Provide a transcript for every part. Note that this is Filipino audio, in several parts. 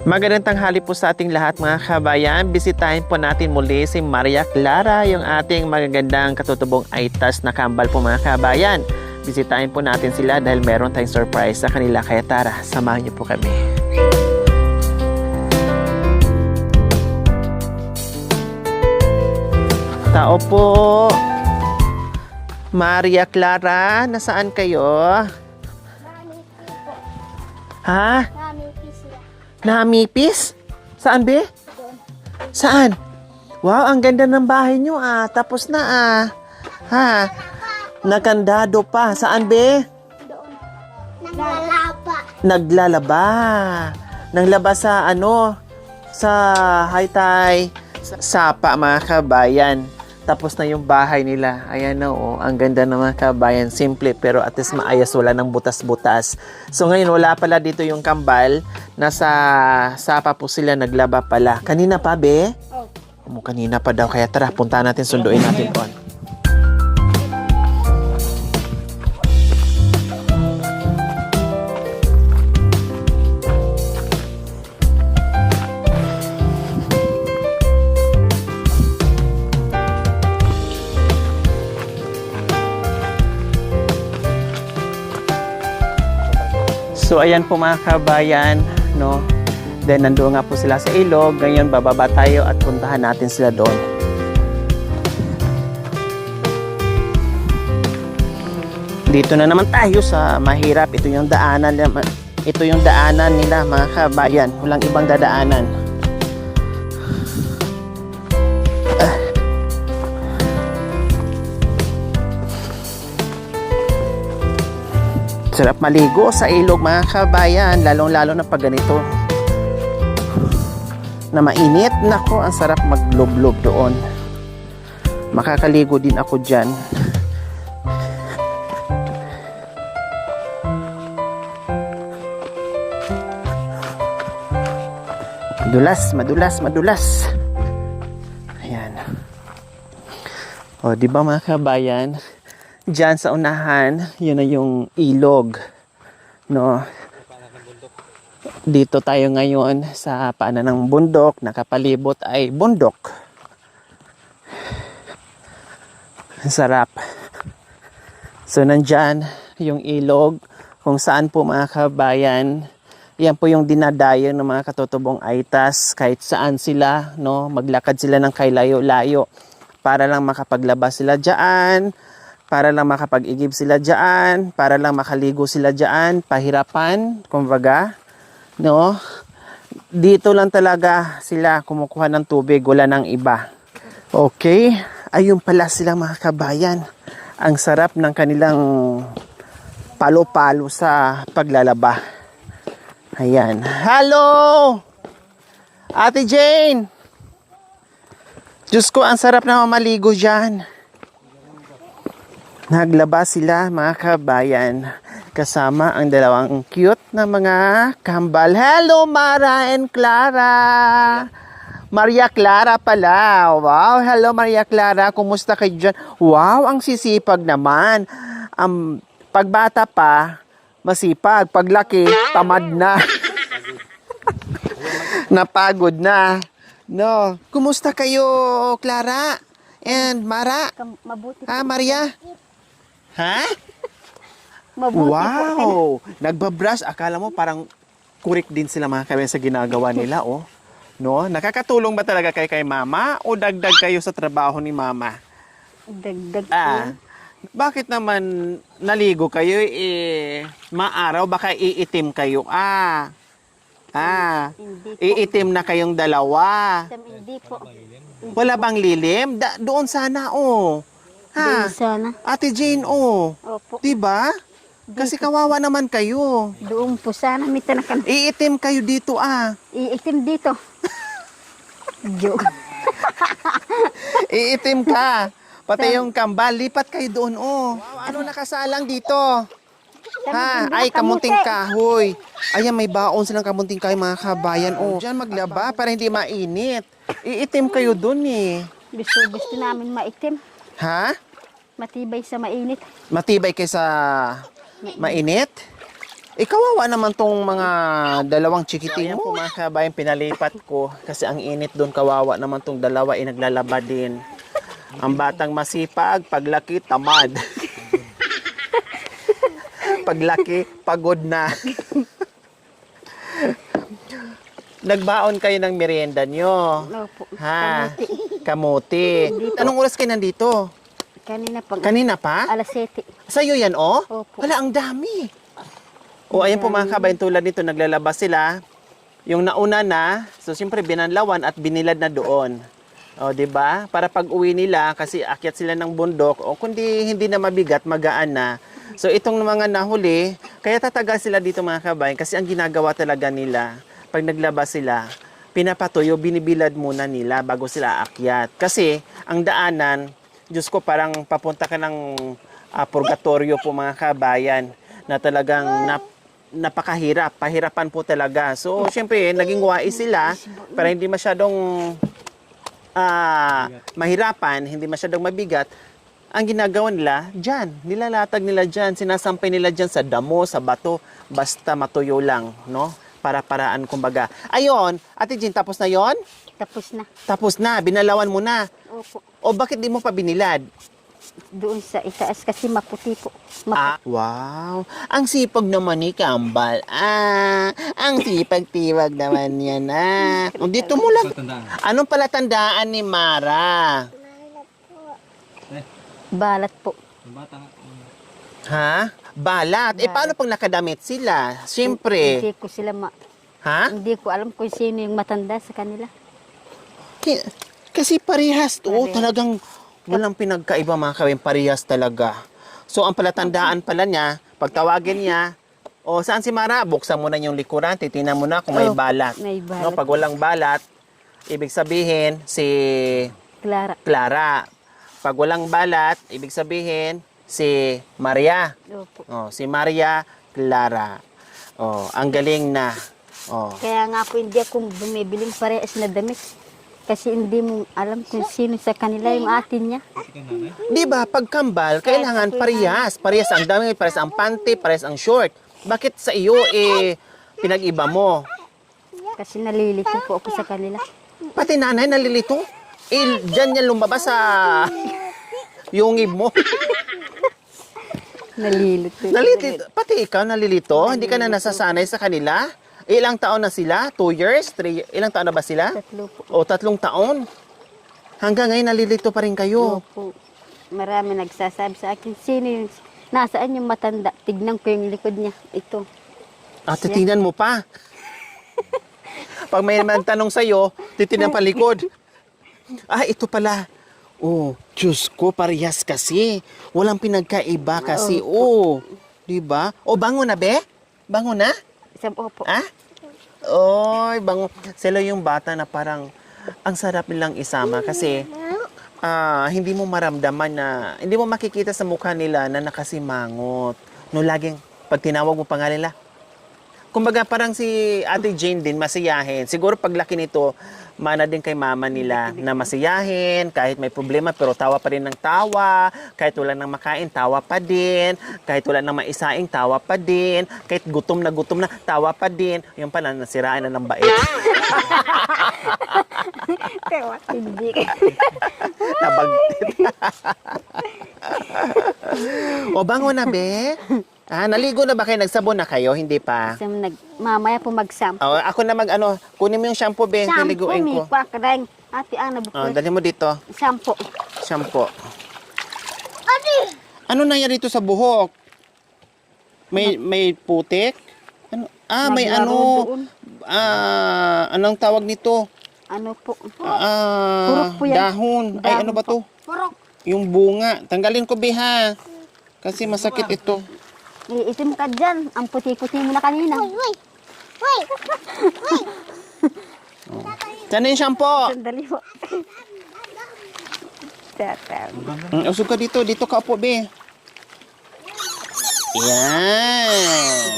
Magandang tanghali po sa ating lahat mga kabayan. Bisitahin po natin muli si Maria Clara, yung ating magagandang katutubong aitas na kambal po mga kabayan. Bisitahin po natin sila dahil meron tayong surprise sa kanila. Kaya tara, samahan niyo po kami. Tao po. Maria Clara, nasaan kayo? Ha? Namipis? Saan be? Saan? Wow, ang ganda ng bahay nyo ah. Tapos na ah. Ha? Nakandado pa. Saan be? Naglalaba. Naglalaba. Nanglaba sa ano? Sa Haytay. Sapa mga kabayan. Tapos na yung bahay nila. Ayan na oh. Ang ganda ng mga kabayan. Simple pero at least maayos. Wala ng butas-butas. So ngayon wala pala dito yung kambal. Nasa sapa po sila naglaba pala. Kanina pa be? Oh. Kanina pa daw. Kaya tara, punta natin, sunduin natin po. So ayan po mga kabayan, no? Then nandoon nga po sila sa ilog. Ngayon bababa tayo at puntahan natin sila doon. Dito na naman tayo sa mahirap. Ito yung daanan nila mga kabayan. Walang ibang dadaanan. Sarap maligo sa ilog mga kabayan, lalong-lalo na pag ganito na mainit. Nako, ang sarap magloblob doon. Makakaligo din ako dyan. Madulas. Ayan. O, di ba mga kabayan? Diyan sa unahan, yun na yung ilog, no? Dito tayo ngayon sa paanan ng bundok, nakapalibot ay bundok. Ang sarap. So nandyan yung ilog, kung saan po mga kabayan, yan po yung dinadayo ng mga katutubong aitas, kahit saan sila, no? Maglakad sila ng kay layo-layo para lang makapaglabas sila dyan, para lang makapag-igib sila dyan, para lang makaligo sila dyan, pahirapan, kumbaga, no? Dito lang talaga sila kumukuha ng tubig, wala ng iba. Okay, ayun pala sila mga kabayan. Ang sarap ng kanilang palo-palo sa paglalaba. Ayan. Hello! Ate Jane! Diyos ko, ang sarap na mamaligo dyan. Naglaba sila mga kabayan kasama ang dalawang cute na mga kambal. Hello Mara and Clara! Maria Clara pala. Wow, hello Maria Clara. Kumusta kayo dyan? Wow, ang sisipag naman. Pagbata pa, masipag. Paglaki, tamad na. Napagod na. No. Kumusta kayo, Clara? And Mara? Mabuti Ha, Maria? Ha? Mabuti wow! Nagbabrush. Akala mo parang kurik din sila mga kabayan sa ginagawa nila, oh. No? Nakakatulong ba talaga kay mama o dagdag kayo sa trabaho ni mama? Dagdag Bakit naman naligo kayo maaraw? Baka iitim kayo. Iitim na kayong dalawa. Hindi po. Wala bang lilim? Doon sana, oh. Ha? Doon sana. Ate Jane, oh. Opo. Diba? Kasi kawawa naman kayo. Doon po sana. Mita na kan. Iitim kayo dito, Iitim dito. Joke. Iitim ka. Pati yung kambal, lipat kayo doon, oh. Wow, ano nakasalang dito? Ha? Ay, kamunting kahoy. Ayan, may baon silang kamunting kahoy, mga kabayan, oh. Diyan maglaba para hindi mainit. Iitim kayo doon, eh. Gusto namin maitim. Ha? Matibay sa mainit. Matibay kaysa mainit? Kawawa naman tong mga dalawang chikiting mo. Mga kabayan, pinalipat ko kasi ang init doon, kawawa naman tong dalawa, naglalaba din. Ang batang masipag, paglaki, tamad. Paglaki, pagod na. Nagbaon kayo ng merienda nyo. Opo. Ha? Kamuti. Anong oras kayo nandito? Kanina pa? Alas 7. Sa'yo yan, oh? Opo. Wala, ang dami. O, ayan po mga kabayan, tulad nito, naglalabas sila. Yung nauna na, so siyempre binanlawan at binilad na doon. O, di ba? Para pag uwi nila, kasi akyat sila ng bundok, o kundi hindi na mabigat, magaan na. So, itong mga nahuli, kaya tatagal sila dito mga kabayan, kasi ang ginagawa talaga nila, pag naglabas sila, pinapatuyo, binibilad muna nila bago sila aakyat. Kasi, ang daanan, Diyos ko, parang papunta ka ng purgatorio po mga kabayan, na talagang napakahirap, pahirapan po talaga. So, syempre, naging wais sila para hindi masyadong mahirapan, hindi masyadong mabigat. Ang ginagawa nila, dyan, nilalatag nila dyan, sinasampay nila dyan sa damo, sa bato, basta matuyo lang, no? Para-paraan, kumbaga. Ayon, Ate Jean, tapos na yon? Tapos na. Tapos na, binalawan mo na. Opo. O bakit di mo pa binilad? Doon sa itaas kasi maputi po. Wow. Ang sipag naman ni Kambal. Ang sipag-tiwag naman yan. Dito mo lang. Anong palatandaan ni Mara? Balat po. Ha? Balat. Paano pag nakadamit sila? Siyempre. Hindi ko sila Ha? Hindi ko alam kung sino yung matanda sa kanila. Kasi parehas to. Parehas. Talagang walang pinagkaiba mga kawin. Parehas talaga. So, ang palatandaan pala niya, pag tawagin niya, saan si Mara? Buksan mo na yung likuran, titingnan mo na kung may balat. May balat. No, pag walang balat, ibig sabihin, si Clara. Pag walang balat, ibig sabihin, si Maria. Opo. Si Maria Clara. Ang galing na. Kaya nga po hindi ako bumibiling parehas na damit. Kasi hindi mo alam kung sino sa kanila yung atin niya. Di ba, pag kambal, kailangan parehas. Parehas ang dami, parehas ang panty, parehas ang short. Bakit sa iyo, pinag-iba mo? Kasi nalilito po ako sa kanila. Pati nanay nalilito. Diyan yan lumabas sa yungib mo. Nalilito. Nalilito. Pati ikaw nalilito? Hindi ka na nasasanay sa kanila? Ilang taon na sila? 2 years? 3 Ilang taon na ba sila? 3 po. 3 taon? Hanggang ngayon nalilito pa rin kayo. Opo. Marami nagsasabi sa akin, sino yung, nasaan yung matanda? Tignan ko yung likod niya. Ito. Titingnan mo pa. Pag may tanong sa'yo, titingnan pa likod. Ito pala. Diyos ko, parehas kasi. Walang pinagkaiba kasi. Diba? Bango na, be? Bango na? Opo. Bango. Sila yung bata na parang ang sarap nilang isama kasi hindi mo maramdaman na, hindi mo makikita sa mukha nila na nakasimangot. No, laging, pag tinawag mo pa nga nila, kumbaga parang si Ate Jane din, masiyahin. Siguro paglaki nito, mana din kay mama nila na masiyahin, kahit may problema, pero tawa pa rin ng tawa. Kahit wala nang makain, tawa pa din. Kahit wala nang maisaing, tawa pa din. Kahit gutom na, tawa pa din. Yung pala, nasiraan na ng bait. Hindi. Nabagtit. Bango na, be? Naligo na ba kayo? Nagsabon na kayo? Hindi pa? Mamaya po mag-shampoo. Ako na kunin mo yung shampoo, be. Naliguin ko. Shampoo, Ate Ana bukod. Dali mo dito. Shampoo. Ano nangyari dito sa buhok? May putik? Ano? May doon. Anong tawag nito? Ano po? Purok po yan. Dahon. Ay, ano ba to? Purok. Yung bunga. Tanggalin ko, be, ha? Kasi masakit ito. Iitim ka dyan. Ang puti-puti mo na kanina. Saan yung shampoo? Sandali po. Usog ka dito. Dito ka upo, be. Yan.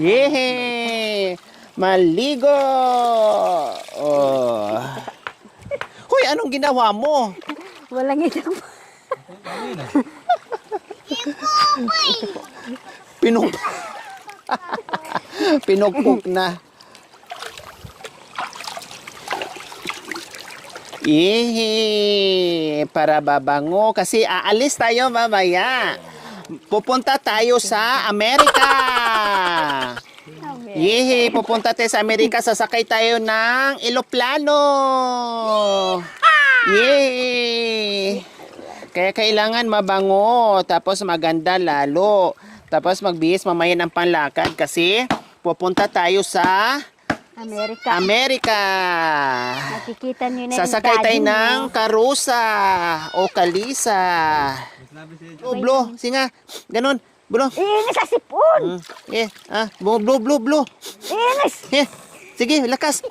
Yehey! Maligo! Hoy, anong ginawa mo? Walang ito. Pinump... Pinukpok na. Para babango. Kasi aalis tayo mamaya. Pupunta tayo sa Amerika. Pupunta tayo sa Amerika. Sasakay tayo ng eroplano. Kaya kailangan mabango. Tapos maganda lalo. Tapos magbihis mamaya ng panlakad. Kasi pupunta tayo sa Amerika. Nakikita nyo na Sasakay tayo ng karusa o kalisa. Blo, singa. Ganon. Blo. Inis sa sipon! Blo. Inis! Sige, lakas.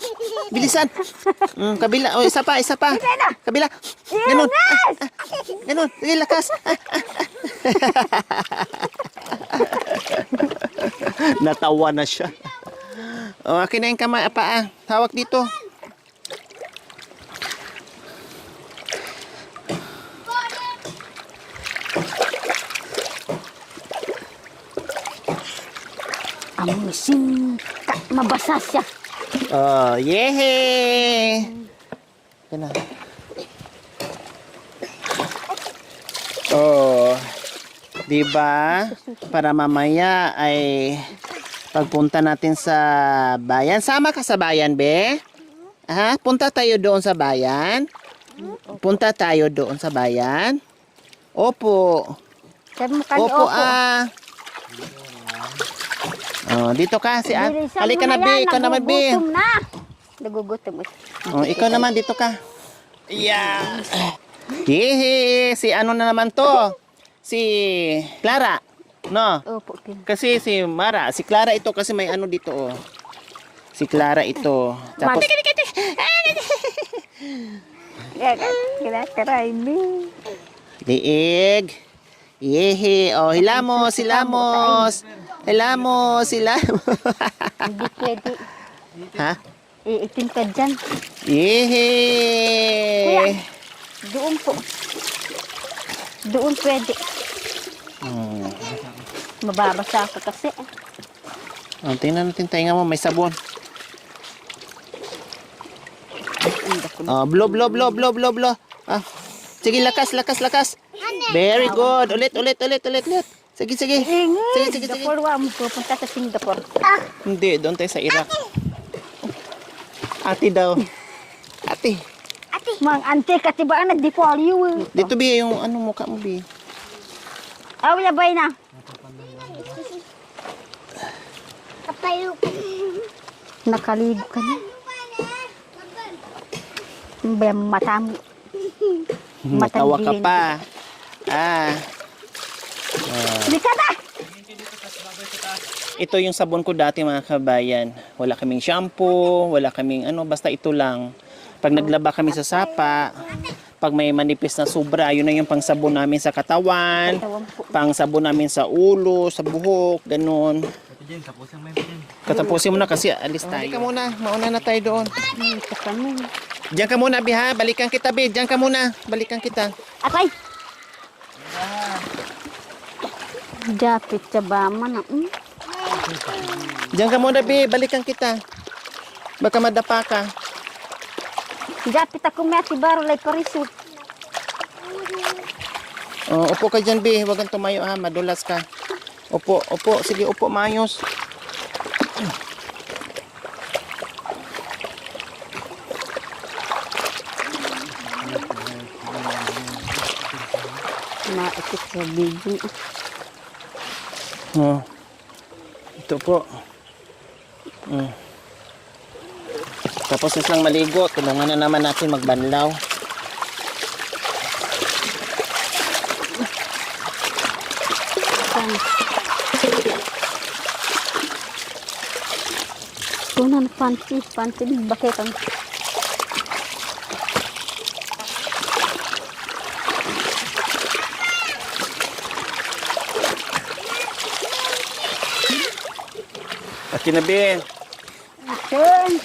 Bilisan. Kabila. Isa pa. Kabila. Ganon. Ganon. Sige, lakas. Natawa na siya. Akin na yung kamay, paa. Hawak dito. Amusin. Mabasa siya. Yehey! Yan na. Diba? Para mamaya ay pagpunta natin sa bayan. Sama ka sa bayan, be? Punta tayo doon sa bayan? Punta tayo doon sa bayan? Opo. Opo, dito ka si halika na, be. Ikaw naman, be. Nagugutom na. Ikaw naman, dito ka. Yeah. Si ano na naman to? Si Clara. No? Opo. Kasi si Mara, si Clara ito kasi may ano dito, Si Clara ito. Tapos liig. Hilamos. Hilamos. Hindi pwede. Iitim ka dyan. Kuya, doon po. Doon pwede. Mababasa ako kasi. Tingnan natin, tayo mo, may sabon. Blow. Sige, lakas. Very good. Ulit. Sige. Singapore, mo pupunta sa Singapore. Hindi, doon tayo sa Iraq. Ate daw. Ate. Mang ante, katibaan na depolyo. Dito, Bi, yung ano mukha mo, Bi. Yabay na. Nakaligo ka na. Mata mo. Matawa ka pa. Likada! Ito yung sabon ko dati, mga kabayan. Wala kaming shampoo, wala kaming basta ito lang. Pag naglaba kami sa sapa, pag may manipis na sobra, yun na yung pangsabon namin sa katawan, pangsabon namin sa ulo, sa buhok, ganun. Katapusin mo na kasi alis tayo. Halika muna, mauna na tayo doon. Diyan ka muna, Bi, ha? Balikan kita, Bi. Diyan ka muna, balikan kita. Atay! Japit sa bama na. Diyan ka muna, Bi. Balikan kita. Baka madapa ka. Japit ako may atibaro lay pariso. Upo ka dyan, Bi. Huwag kang tumayo, ha? Madulas ka. Upo. Sige, upo, maayos. Maikot sa biging. Ito po. Tapos na silang maligo. Tulungan na naman natin magbanlaw. Tunan panty bakit ang Kinabi.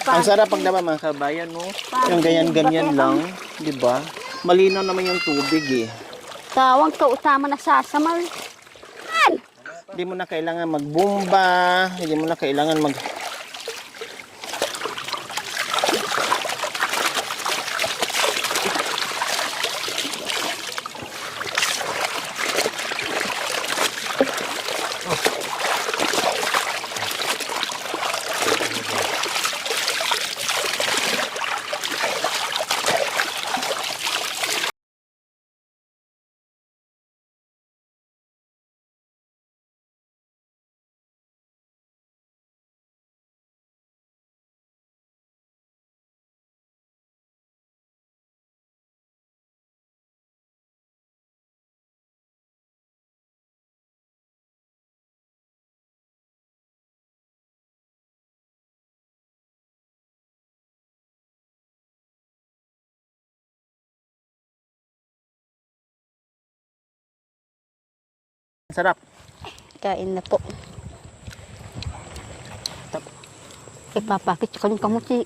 Ang sarap pag naman, mga kabayan, no? Yung ganyan-ganyan lang, di ba? Malinaw naman yung tubig, eh. tawang ka utama na sasamal. Hindi mo na kailangan magbumba, hindi mo na kailangan mag... Sarap. Kain na po. Ipapakit ko yung kamuti.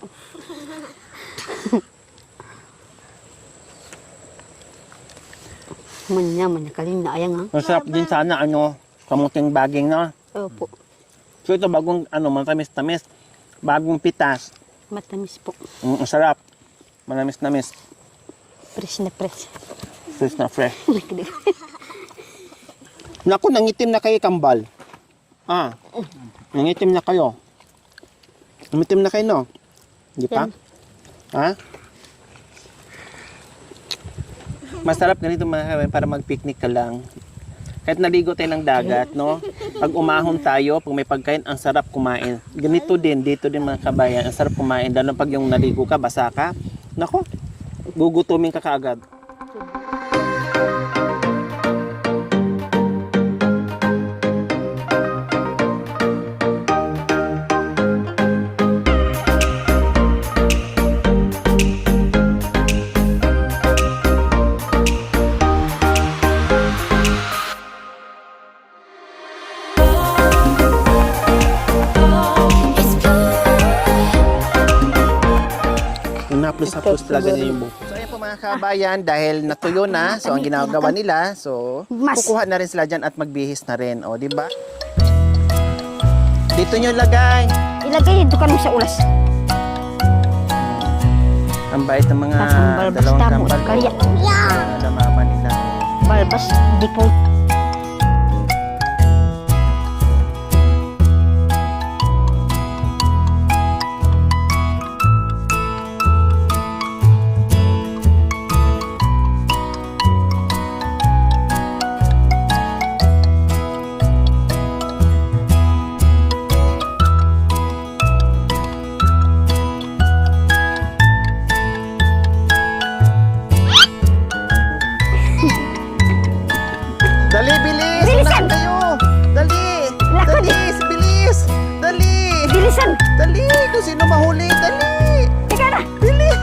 Manya kaling na ayang ha. Masarap din sana kamuting baging, no? Opo. So ito bagong matamis-tamis. Bagong pitas. Matamis po. Masarap. Manamis-namis. Fresh na fresh. Fresh na fresh. Naku, nangitim na kayo, kambal. Nangitim na kayo. Nangitim na kayo, no? Hindi pa? Yan. Ha? Masarap ganito mga kabayan para mag-picnic ka lang. Kahit naligo tayo ng dagat, no? Pag umahon tayo, pag may pagkain, ang sarap kumain. Ganito din, dito din mga kabayan, ang sarap kumain. Lalo pag yung naligo ka, basa ka. Naku, gugutumin ka kaagad. Haplos talaga niya yung buko. So ayan po mga kabayan, dahil natuyo na, so ang ginagawa nila, so kukuha na rin sila dyan at magbihis na rin. O, di ba? Dito nyo lagay. Ilagay dito ka nung sa ulas. Ang bait ng mga dalawang kambal. Kaya. Na mama nila. Balbas, di po. Dali, bilis! Bilisan! Unahan kayo! Dali! Bilis! Bilis! Dali! Bilisan! Dali! Kung sino mahuli! Dali! Teka na! Bilis!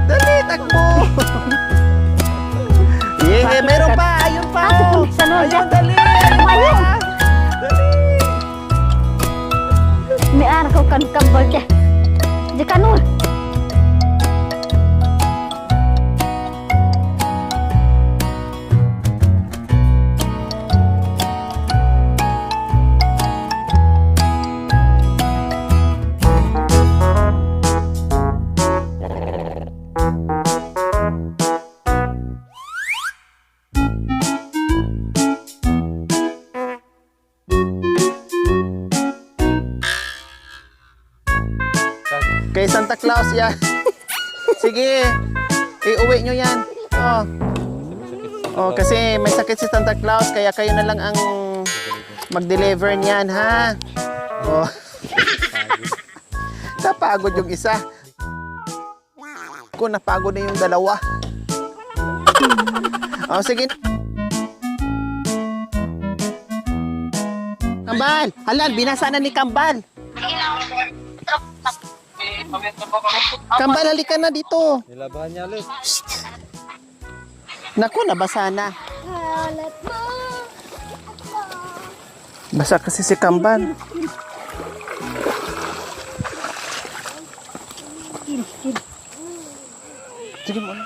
Dali! Takbo! Yeah, meron pa! Ayun pa! Ayun, dali! Ayun! Dali! May araw ko kan kambal dyan. Di ka nun. Kay Santa Claus yan. Sige, iuwi nyo yan. Oh, kasi may sakit si Santa Claus, kaya kayo na lang ang mag-deliver niyan, ha? Oh. Napagod yung isa. Ko, napagod na yung dalawa. Oh, sige. Kambal! Halal, binasa na ni Kambal. Kambal, halika na dito. Nilabahan niya ulit. Naku, nabasa na. Basa kasi si Kambal. Sige mo na.